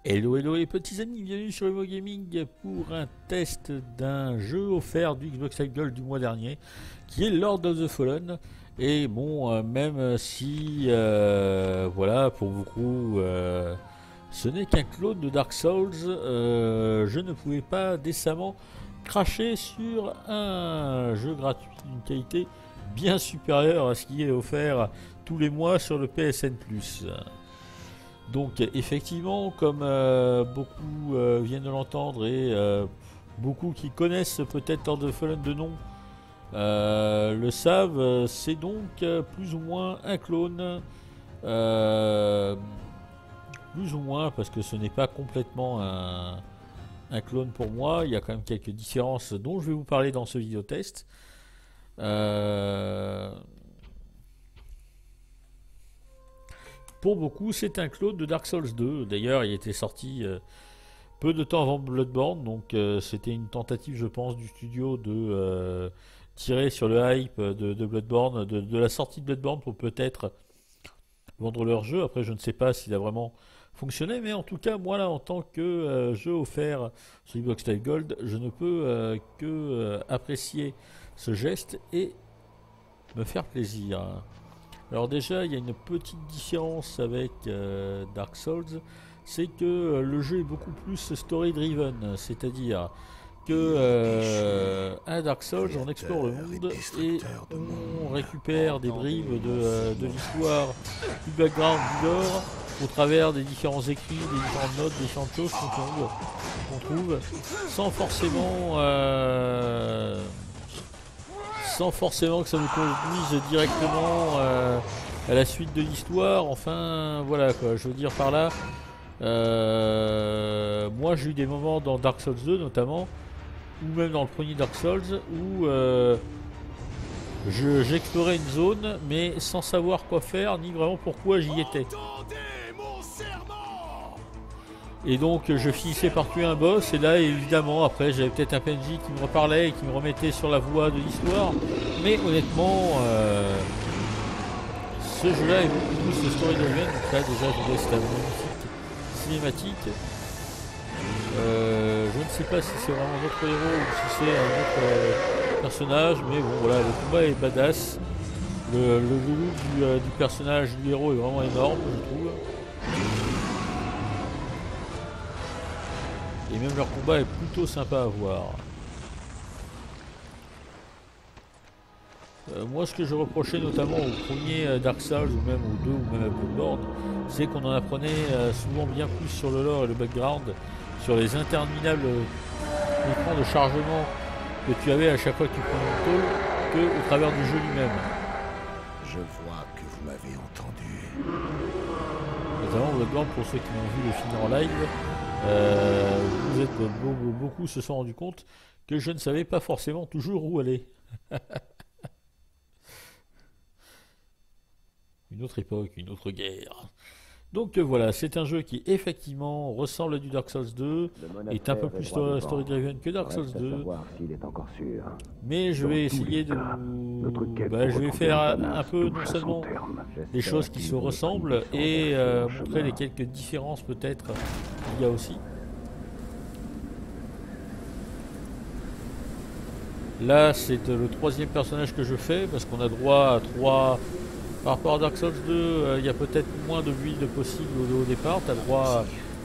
Hello hello les petits amis, bienvenue sur Evo Gaming pour un test d'un jeu offert du Xbox Live Gold du mois dernier qui est Lord of the Fallen. Et bon, même si voilà, pour beaucoup ce n'est qu'un clone de Dark Souls, je ne pouvais pas décemment cracher sur un jeu gratuit d'une qualité bien supérieure à ce qui est offert tous les mois sur le PSN+. Donc effectivement, comme beaucoup viennent de l'entendre et beaucoup qui connaissent peut-être Lord of the Fallen de nom le savent, c'est donc plus ou moins un clone, plus ou moins parce que ce n'est pas complètement un clone pour moi, il y a quand même quelques différences dont je vais vous parler dans ce vidéo test. Pour beaucoup, c'est un clone de Dark Souls 2. D'ailleurs, il était sorti peu de temps avant Bloodborne, donc c'était une tentative, je pense, du studio de tirer sur le hype de Bloodborne, de la sortie de Bloodborne pour peut-être vendre leur jeu. Après, je ne sais pas s'il a vraiment fonctionné, mais en tout cas, moi là, en tant que jeu offert sur Xbox Live Gold, je ne peux que apprécier ce geste et me faire plaisir. Alors déjà, il y a une petite différence avec Dark Souls, c'est que le jeu est beaucoup plus story-driven, c'est-à-dire que à Dark Souls, on explore le monde et on récupère des bribes de l'histoire, du background, du lore, au travers des différents écrits, des différentes notes, des différentes choses qu'on trouve, sans forcément... sans forcément que ça nous conduise directement à la suite de l'histoire. Enfin voilà quoi, je veux dire par là, moi j'ai eu des moments dans Dark Souls 2 notamment, ou même dans le premier Dark Souls, où j'explorais une zone mais sans savoir quoi faire ni vraiment pourquoi j'y étais. Et donc je finissais par tuer un boss, et là évidemment après j'avais peut-être un PNJ qui me reparlait et qui me remettait sur la voie de l'histoire. Mais honnêtement, ce jeu-là est beaucoup plus story driven. Donc là déjà je vous laisse la magnifique cinématique. Je ne sais pas si c'est vraiment notre héros ou si c'est un autre personnage, mais bon voilà, le combat est badass. Le look du personnage du héros est vraiment énorme, je trouve. Et même leur combat est plutôt sympa à voir. Moi, ce que je reprochais notamment au premier Dark Souls, ou même au 2, ou même à Bloodborne, c'est qu'on en apprenait souvent bien plus sur le lore et le background, sur les interminables écrans de chargement que tu avais à chaque fois que tu prenais une tôle, que au travers du jeu lui-même. Je vois que vous m'avez entendu. Notamment Bloodborne, pour ceux qui l'ont vu le finir en live, vous êtes beaucoup se sont rendus compte que je ne savais pas forcément toujours où aller. Une autre époque, une autre guerre. Donc voilà, c'est un jeu qui effectivement ressemble à du Dark Souls 2, est un peu plus story-driven que Dark Souls 2, mais je vais essayer de je vais faire un peu non seulement des choses qui se ressemblent et montrer les quelques différences peut-être qu'il y a aussi. Là c'est le troisième personnage que je fais parce qu'on a droit à 3... Par rapport à Dark Souls 2, il y a peut-être moins de builds possibles au départ.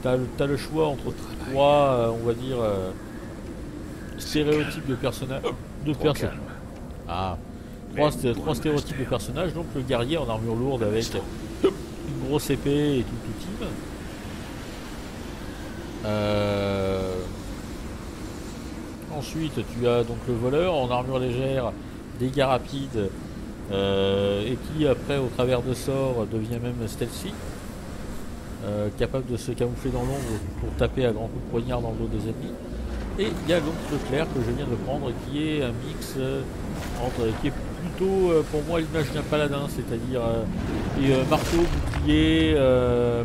T'as le choix entre 3, on va dire, stéréotypes de personnages. Ah, 3 stéréotypes de personnages. Donc le guerrier en armure lourde avec une grosse épée et tout team. Ensuite, tu as donc le voleur en armure légère, dégâts rapides. Et qui après au travers de sorts devient même stealthy, capable de se camoufler dans l'ombre pour taper à grands coups de poignard dans le dos des ennemis. Et il y a donc le clerc que je viens de prendre qui est un mix qui est plutôt pour moi l'image d'un paladin, c'est-à-dire marteau, bouclier,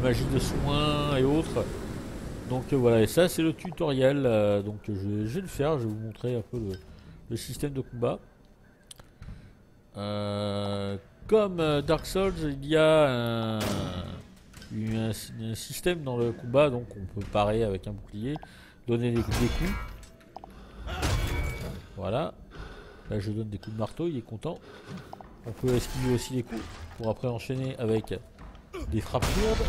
magie de soin et autres. Donc voilà, et ça c'est le tutoriel, donc je vais le faire, je vais vous montrer un peu le système de combat. Comme Dark Souls, il y a un système dans le combat, donc on peut parer avec un bouclier, donner des coups. Voilà. Là je donne des coups de marteau, il est content. On peut esquiver aussi les coups pour après enchaîner avec des frappes lourdes.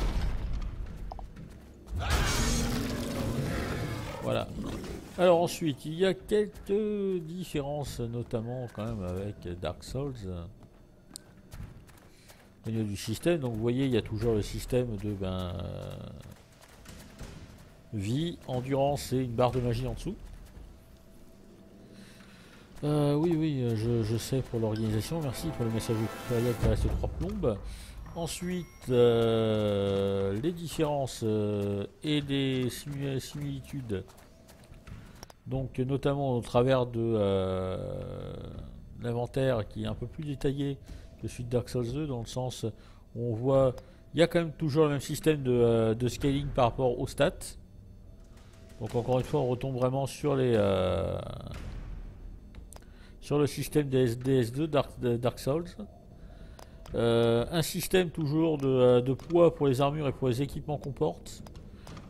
Voilà. Alors ensuite, il y a quelques différences, notamment quand même avec Dark Souls. Au niveau du système, donc vous voyez, il y a toujours le système de vie, endurance et une barre de magie en dessous. Oui, je sais pour l'organisation, merci pour le message tutoriel qui reste 3 plombes. Ensuite, les différences et les similitudes, donc notamment au travers de l'inventaire qui est un peu plus détaillé que celui de Dark Souls 2, dans le sens où on voit, il y a quand même toujours le même système de scaling par rapport aux stats. Donc encore une fois, on retombe vraiment sur les sur le système des DS2 Dark Souls. Un système toujours de poids pour les armures et pour les équipements qu'on porte.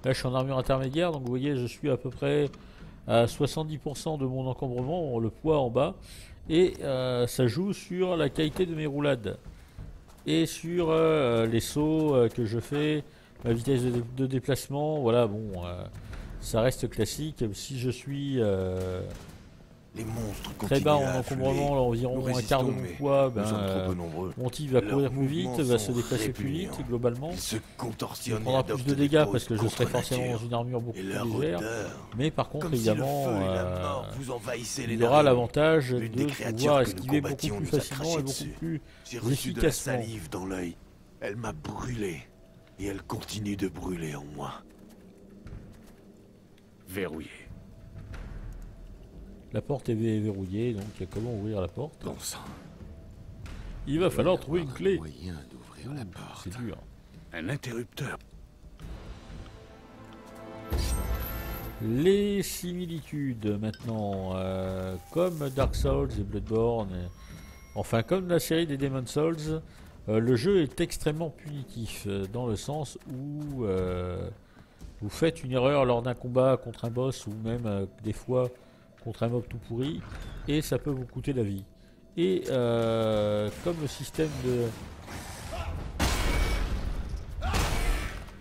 Là je suis en armure intermédiaire, donc vous voyez je suis à peu près à 70% de mon encombrement, le poids en bas. Et ça joue sur la qualité de mes roulades. Et sur les sauts que je fais, la vitesse de déplacement, voilà bon, ça reste classique. Si je suis les monstres très bas en encombrement, environ un quart de mon poids, mon type va courir plus vite, va se déplacer plus vite globalement. Il prendra plus de dégâts parce que je serai forcément dans une armure beaucoup plus légère. Mais par contre également, il aura l'avantage de pouvoir esquiver beaucoup plus facilement et beaucoup plus efficacement. Dans l'œil. Elle m'a brûlé et elle continue de brûler en moi. Verrouillé. La porte est verrouillée, donc comment ouvrir la porte? Bon sang. Il va falloir trouver une clé. Moyen d'ouvrir la porte. C'est dur. Un interrupteur. Les similitudes maintenant, comme Dark Souls et Bloodborne, enfin comme la série des Demon's Souls, le jeu est extrêmement punitif, dans le sens où vous faites une erreur lors d'un combat contre un boss ou même des fois contre un mob tout pourri et ça peut vous coûter la vie. Et comme le système de...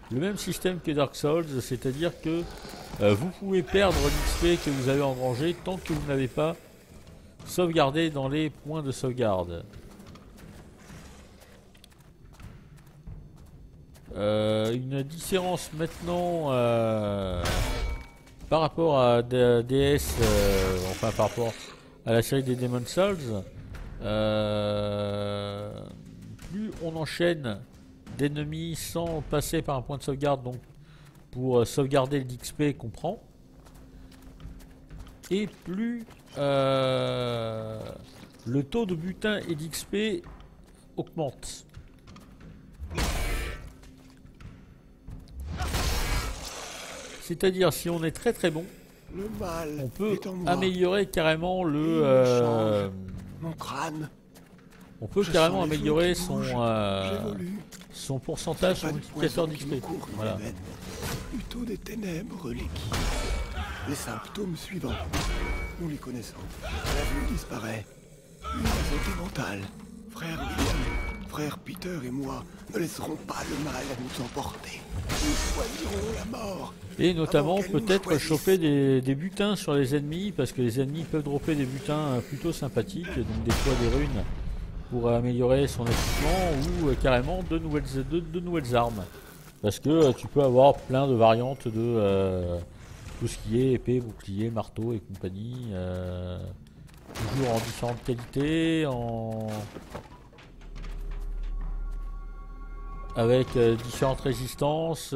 Le même système que Dark Souls, c'est-à-dire que vous pouvez perdre l'XP que vous avez engrangé tant que vous n'avez pas sauvegardé dans les points de sauvegarde. Une différence maintenant par rapport à DS, enfin par rapport à la série des Demon's Souls, plus on enchaîne d'ennemis sans passer par un point de sauvegarde, donc pour sauvegarder l'XP qu'on prend, et plus le taux de butin et d'XP augmente. C'est-à-dire si on est très très bon, on peut améliorer carrément le mon crâne. On peut carrément améliorer son pourcentage, son multiplicateur d'XP. Voilà. Plutôt des ténèbres liquides. Les symptômes suivants. Nous les connaissons. La vue disparaît. Une santé mentale. Frère William, frère Peter et moi ne laisserons pas le mal à nous emporter. Nous choisirons la mort. Et notamment peut-être choper des butins sur les ennemis, parce que les ennemis peuvent dropper des butins plutôt sympathiques, donc des fois des runes pour améliorer son équipement ou carrément de nouvelles armes. Parce que tu peux avoir plein de variantes de tout ce qui est épée, bouclier, marteau et compagnie. Toujours en différentes qualités, avec différentes résistances.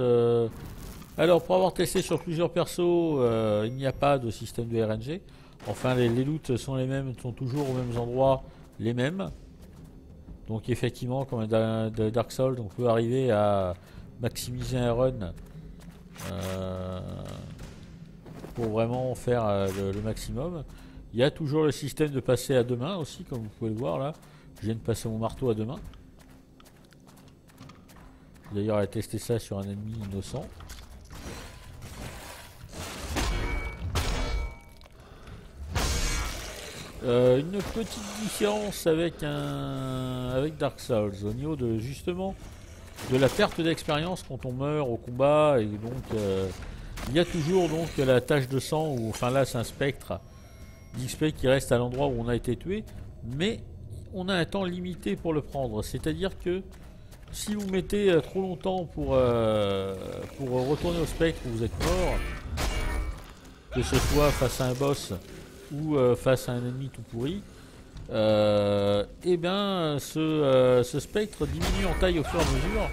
Alors pour avoir testé sur plusieurs persos, il n'y a pas de système de RNG. Enfin les loots sont les mêmes, sont toujours aux mêmes endroits les mêmes. Donc effectivement comme dans Dark Souls on peut arriver à maximiser un run pour vraiment faire le maximum. Il y a toujours le système de passer à deux mains aussi, comme vous pouvez le voir là. Je viens de passer mon marteau à deux mains. D'ailleurs, elle a testé ça sur un ennemi innocent. Une petite différence avec Dark Souls au niveau de justement de la perte d'expérience quand on meurt au combat, et donc il y a toujours donc la tache de sang, ou enfin là c'est un spectre d'XP qui reste à l'endroit où on a été tué, mais on a un temps limité pour le prendre, c'est-à-dire que si vous mettez trop longtemps pour retourner au spectre où vous êtes mort, que ce soit face à un boss ou face à un ennemi tout pourri, et bien ce spectre diminue en taille au fur et à mesure,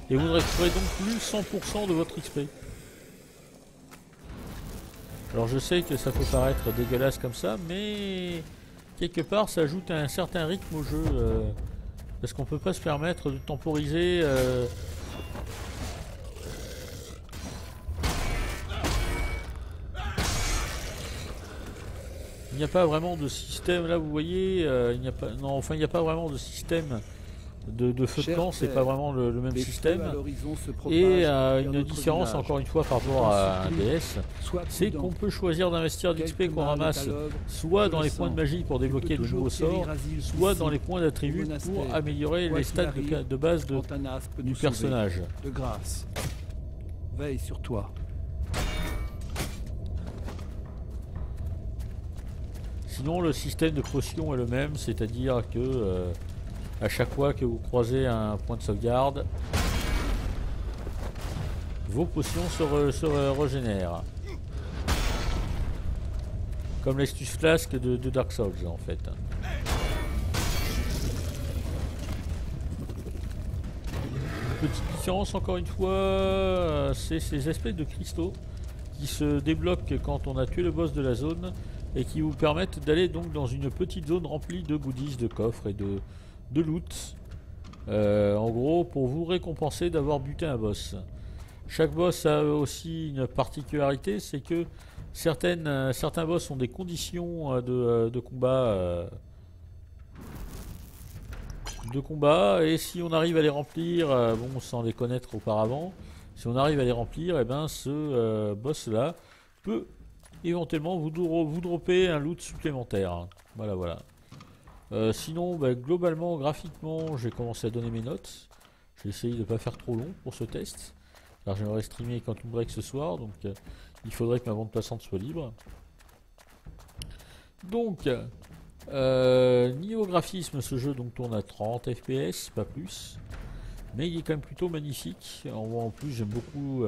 et vous ne récupérez donc plus 100% de votre XP. Alors je sais que ça peut paraître dégueulasse comme ça, mais quelque part ça ajoute un certain rythme au jeu, parce qu'on peut pas se permettre de temporiser. Il n'y a pas vraiment de système, là vous voyez, il n'y a pas, non, enfin il n'y a pas vraiment de système de feu de camp, c'est pas vraiment le même système. Et une différence encore une fois par rapport à un DS, c'est qu'on peut choisir d'investir d'XP qu'on ramasse soit dans les points de magie pour débloquer de nouveaux sorts, soit dans les points d'attributs pour améliorer les stats de base du personnage. De grâce, veille sur toi. Sinon le système de potion est le même, c'est-à-dire que à chaque fois que vous croisez un point de sauvegarde, vos potions se régénèrent. Comme l'Estus Flask de Dark Souls en fait. Petite différence encore une fois, c'est ces espèces de cristaux qui se débloquent quand on a tué le boss de la zone et qui vous permettent d'aller donc dans une petite zone remplie de goodies, de coffres et de loot. En gros, pour vous récompenser d'avoir buté un boss. Chaque boss a aussi une particularité, c'est que certains boss ont des conditions de combat, et si on arrive à les remplir, bon, sans les connaître auparavant, si on arrive à les remplir, et ben ce boss là peut éventuellement vous dropper un loot supplémentaire. Voilà. Sinon, bah, globalement, graphiquement, j'ai commencé à donner mes notes. J'ai essayé de ne pas faire trop long pour ce test, car j'aimerais streamer Quantum Break ce soir, donc il faudrait que ma bande passante soit libre. Donc, niveau graphisme, ce jeu donc tourne à 30 FPS, pas plus, mais il est quand même plutôt magnifique. En plus, j'aime beaucoup.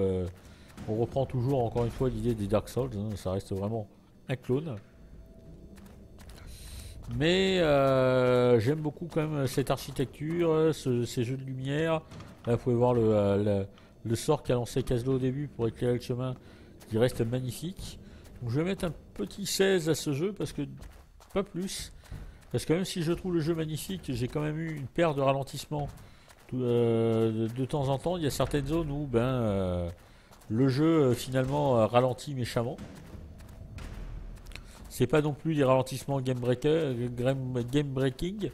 On reprend toujours, encore une fois, l'idée des Dark Souls, hein, ça reste vraiment un clone. Mais j'aime beaucoup quand même cette architecture, ces jeux de lumière. Là, vous pouvez voir le sort qu'a lancé Caslo au début pour éclairer le chemin, qui reste magnifique. Donc, je vais mettre un petit 16 à ce jeu, parce que pas plus. Parce que même si je trouve le jeu magnifique, j'ai quand même eu une paire de ralentissements de temps en temps. Il y a certaines zones où le jeu finalement ralentit méchamment. C'est pas non plus des ralentissements game breaking,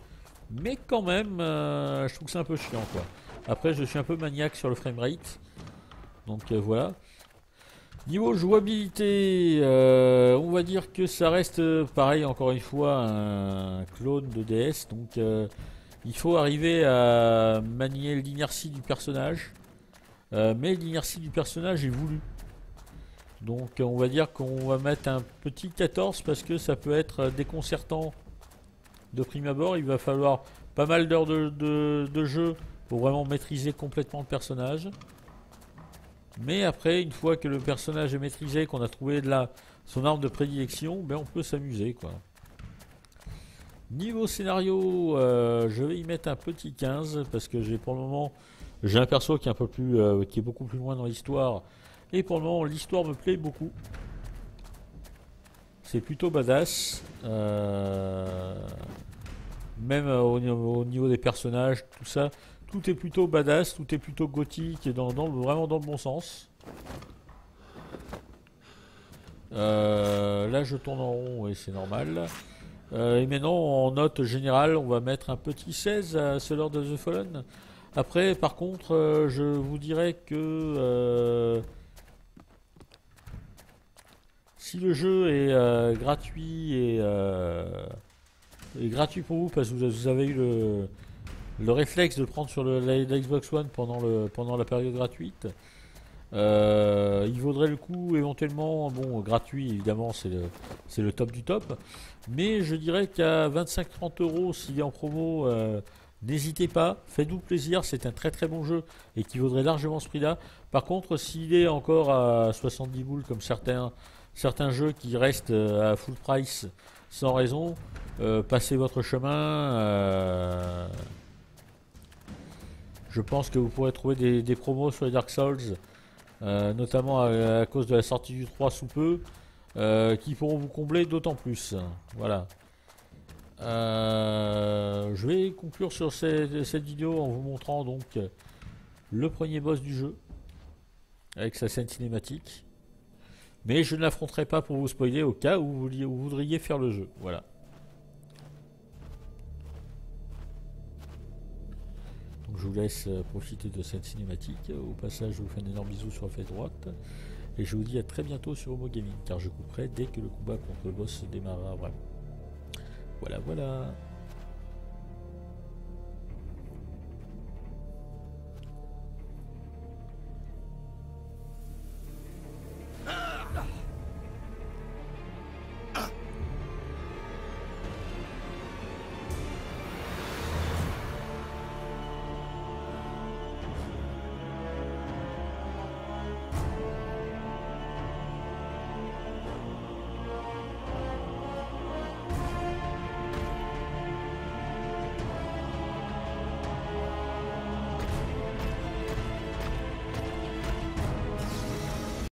mais quand même, je trouve que c'est un peu chiant, quoi. Après, je suis un peu maniaque sur le framerate, donc voilà. Niveau jouabilité, on va dire que ça reste pareil, encore une fois, un clone de DS, donc il faut arriver à manier l'inertie du personnage, mais l'inertie du personnage est voulue. Donc on va dire qu'on va mettre un petit 14 parce que ça peut être déconcertant de prime abord. Il va falloir pas mal d'heures de jeu pour vraiment maîtriser complètement le personnage. Mais après, une fois que le personnage est maîtrisé, qu'on a trouvé son arme de prédilection, ben on peut s'amuser, quoi. Niveau scénario, je vais y mettre un petit 15 parce que pour le moment j'ai un perso qui est un peu plus, qui est beaucoup plus loin dans l'histoire. Et pour le moment, l'histoire me plaît beaucoup. C'est plutôt badass. Même au niveau des personnages, tout ça. Tout est plutôt badass, tout est plutôt gothique et vraiment dans le bon sens. Là, je tourne en rond et c'est normal. Et maintenant, en note générale, on va mettre un petit 16 à Sword of the Fallen. Après, par contre, je vous dirais que si le jeu est gratuit et gratuit pour vous parce que vous avez eu le réflexe de le prendre sur la Xbox One pendant la période gratuite, il vaudrait le coup éventuellement, bon, gratuit évidemment, c'est le top du top, mais je dirais qu'à 25-30 euros, s'il est en promo, n'hésitez pas, faites-vous plaisir, c'est un très très bon jeu et qui vaudrait largement ce prix-là. Par contre, s'il est encore à 70 boules comme certains jeux qui restent à full price sans raison, passez votre chemin. Je pense que vous pourrez trouver des promos sur les Dark Souls, notamment à cause de la sortie du 3 sous peu, qui pourront vous combler d'autant plus. Voilà. Je vais conclure sur cette vidéo en vous montrant donc le premier boss du jeu avec sa scène cinématique. Mais je ne l'affronterai pas pour vous spoiler au cas où vous voudriez faire le jeu. Voilà. Donc je vous laisse profiter de cette cinématique. Au passage, je vous fais un énorme bisou sur la fesse droite. Et je vous dis à très bientôt sur Homo Gaming, car je couperai dès que le combat contre le boss démarrera vraiment. Voilà, voilà.